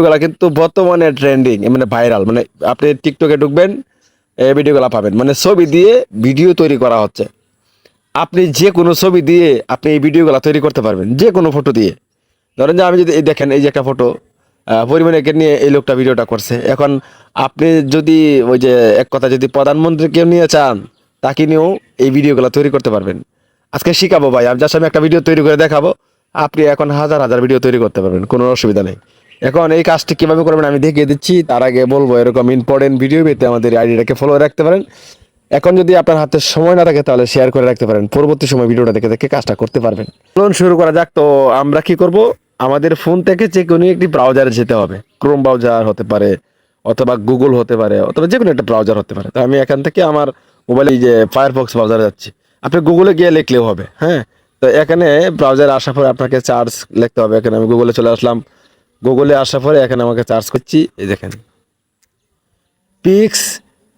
এগুলা কিন্তু বর্তমানে ট্রেন্ডিং, মানে ভাইরাল, মানে আপনি টিকটকে ঢুকবেন, এই ভিডিওগুলো পাবেন, মানে ছবি দিয়ে ভিডিও তৈরি করা হচ্ছে। আপনি যে কোনো ছবি দিয়ে আপনি এই ভিডিওগুলো তৈরি করতে পারবেন, যে কোনো ফটো দিয়ে। ধরেন যে আমি যদি এই দেখেন, এই যে একটা ফটো পরিমাণকে নিয়ে এই লোকটা ভিডিওটা করছে। এখন আপনি যদি ওই যে এক কথা যদি প্রধানমন্ত্রীকে নিয়ে চান, তাকে নিয়েও এই ভিডিওগুলো তৈরি করতে পারবেন। আজকে শিখাবো ভাই, আমি জাস্ট আমি একটা ভিডিও তৈরি করে দেখাবো, আপনি এখন হাজার হাজার ভিডিও তৈরি করতে পারবেন, কোনো অসুবিধা নেই। এখন এই কাজটি কিভাবে করবেন আমি দেখিয়ে দিচ্ছি। তার আগে বলবো, এরকম ইম্পর্টেন্ট ভিডিও পেতে আমাদের আইডিটাকে ফলো রাখতে পারেন। এখন যদি আপনার হাতে সময় না থাকে তাহলে শেয়ার করে রাখতে পারেন, পরবর্তী সময় ভিডিওটা দেখে দেখে কাজটা করতে পারবেন। চলুন শুরু করা যাক। তো আমরা কি করব, আমাদের ফোন থেকে যে কোনো একটি ব্রাউজারে যেতে হবে। ক্রোম ব্রাউজার হতে পারে, অথবা গুগল হতে পারে, অথবা যে কোনো একটা ব্রাউজার হতে পারে। তো আমি এখান থেকে আমার মোবাইলে যে ফায়ারফক্স ব্রাউজারে যাচ্ছি। আপনি গুগলে গিয়ে লিখলেও হবে, হ্যাঁ। তো এখানে ব্রাউজারে আসার পরে আপনাকে চার্জ লিখতে হবে। এখানে আমি গুগলে চলে আসলাম। গুগলে আসার পরে এখানে আমাকে চার্জ করছি, এই দেখেন পিক্স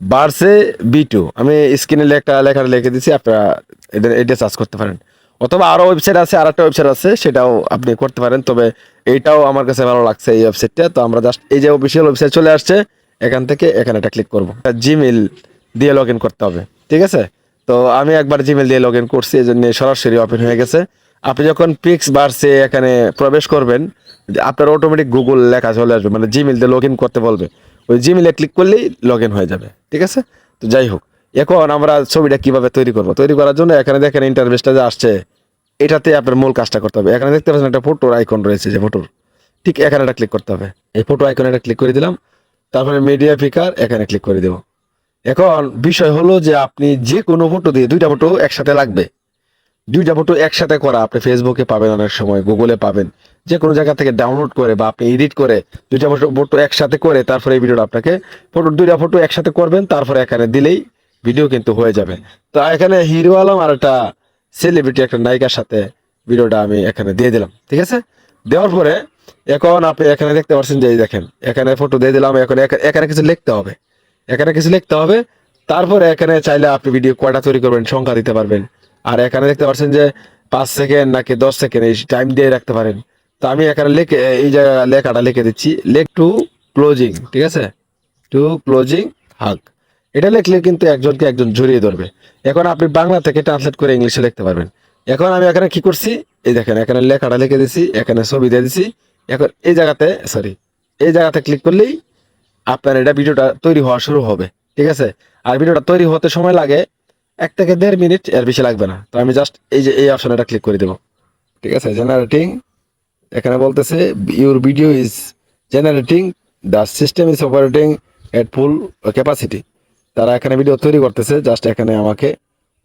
বার্সে B2। আমি স্ক্রিনে লেখা লিখে দিচ্ছি, আপনারা এটা সার্চ করতে পারেন। অথবা আরও ওয়েবসাইট আছে, আর একটা ওয়েবসাইট আছে, সেটাও আপনি করতে পারেন। তবে এইটাও আমার কাছে ভালো লাগছে, এই ওয়েবসাইটটা। তো আমরা জাস্ট এই যে অফিসিয়াল ওয়েবসাইট চলে আসছে, এখান থেকে এখানে একটা ক্লিক করবো। জিমেল দিয়ে লগ ইন করতে হবে, ঠিক আছে। তো আমি একবার জিমেল দিয়ে লগ ইন করছি, এই জন্য সরাসরি ওপেন হয়ে গেছে। আপনি যখন পিক্স বার্সে এখানে প্রবেশ করবেন, আপনার অটোমেটিক গুগল লেখা চলে আসবে, মানে জিমেল দিয়ে লগ ইন করতে বলবে। ওই জিমেলে ক্লিক করলেই লগ ইন হয়ে যাবে, ঠিক আছে। তো যাই হোক, এখন আমরা ছবিটা কিভাবে তৈরি করব, তৈরি করার জন্য এখানে দেখেন ইন্টারফেসটা যে আসছে, এটাতে আপনার মূল কাজটা করতে হবে। এখানে দেখতে পাচ্ছেন একটা ফটোর আইকন রয়েছে, যে ফটোর ঠিক এখানে একটা ক্লিক করতে হবে। এই ফটো আইকনে একটা ক্লিক করে দিলাম, তারপরে মিডিয়া পিকার এখানে ক্লিক করে দেব। এখন বিষয় হলো যে আপনি যে কোনো ফটো দিয়ে, দুইটা ফটো একসাথে লাগবে। দুইটা ফটো একসাথে করা আপনি ফেসবুকে পাবেন, অনেক সময় গুগলে পাবেন, যে কোনো জায়গা থেকে ডাউনলোড করে বা আপনি এডিট করে দুইটা ফটো একসাথে করে তারপরে এই ভিডিওটা আপনাকে দুইটা ফটো একসাথে করবেন, তারপরে এখানে দিলেই ভিডিও কিন্তু হয়ে যাবে। তো এখানে হিরো আলম আর একটা সেলিব্রিটি, একটা নায়িকার সাথে ভিডিওটা আমি এখানে দিয়ে দিলাম, ঠিক আছে। দেওয়ার পরে এখন আপনি এখানে দেখতে পাচ্ছেন যে এই দেখেন এখানে ফটো দিয়ে দিলাম। এখন এখানে কিছু লিখতে হবে, এখানে কিছু লিখতে হবে। তারপরে এখানে চাইলে আপনি ভিডিও কয়টা তৈরি করবেন সংখ্যা দিতে পারবেন। আর এখানে দেখতে পাচ্ছেন যে 5 সেকেন্ড নাকি 10 সেকেন্ড এই টাইম দিয়ে রাখতে পারেন। তো আমি এখানে লিখে এই জায়গা লেখাটা লিখে দিচ্ছি, লেখ টু ক্লোজিং, ঠিক আছে, টু ক্লোজিং হাগ। এটা লিখলে কিন্তু একজনকে একজন জড়িয়ে ধরবে। এখন আপনি বাংলা থেকে ট্রান্সলেট করে ইংলিশে লিখতে পারবেন। এখন আমি এখানে কি করছি, এই দেখেন এখানে লেখাটা লিখে দিছি, এখানে ছবি দিয়ে দিছি। এখন এই জায়গাতে এই জায়গাতে ক্লিক করলেই আপনার এটা ভিডিওটা তৈরি হওয়া শুরু হবে, ঠিক আছে। আর ভিডিওটা তৈরি হতে সময় লাগে 1 থেকে 1.5 মিনিট, এর বেশি লাগবে না। তো আমি জাস্ট এই যে এই অপশনটা ক্লিক করে দেবো, ঠিক আছে। জেনারেটিং, এখানে বলতেছে your video is generating, the system is operating at full capacity. তারা এখানে ভিডিও তৈরি করতেছে, জাস্ট এখানে আমাকে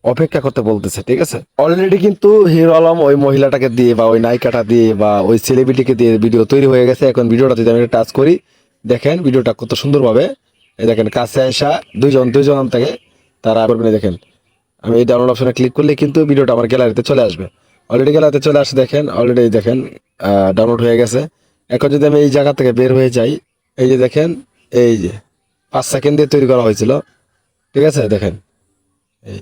অপেক্ষা করতে বলতেছে, ঠিক আছে। অলরেডি কিন্তু হিরো আলম ওই মহিলাটাকে দিয়ে বা ওই নায়িকাটা দিয়ে বা ওই সেলিব্রিটিকে দিয়ে ভিডিও তৈরি হয়ে গেছে। এখন ভিডিওটা যদি আমি টাচ করি, দেখেন ভিডিওটা কত সুন্দরভাবে, এই দেখেন কাছে আসা দুইজন থেকে তারা করবেন। দেখেন আমি এই ডাউনলোড অপশনে ক্লিক করলে কিন্তু ভিডিওটা আমার গ্যালারিতে চলে আসবে। অলরেডি গ্যালারিতে চলে আসে, দেখেন অলরেডি দেখেন ডাউনলোড হয়ে গেছে। এখন যদি আমি এই জায়গা থেকে বের হয়ে যাই, এই যে দেখেন এই যে 5 সেকেন্ড দিয়ে তৈরি করা হয়েছিল, ঠিক আছে। দেখেন এই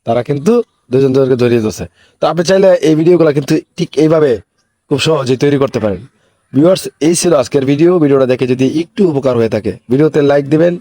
তারা কিন্তু দুজনকে ধরিয়ে দিচ্ছে। তো আপনি চাইলে এই ভিডিওগুলো কিন্তু ঠিক এইভাবে খুব সহজেই তৈরি করতে পারেন। ভিউয়ার্স, এই ছিল আজকের ভিডিওটা দেখে যদি একটু উপকার হয়ে থাকে ভিডিওতে লাইক দিবেন।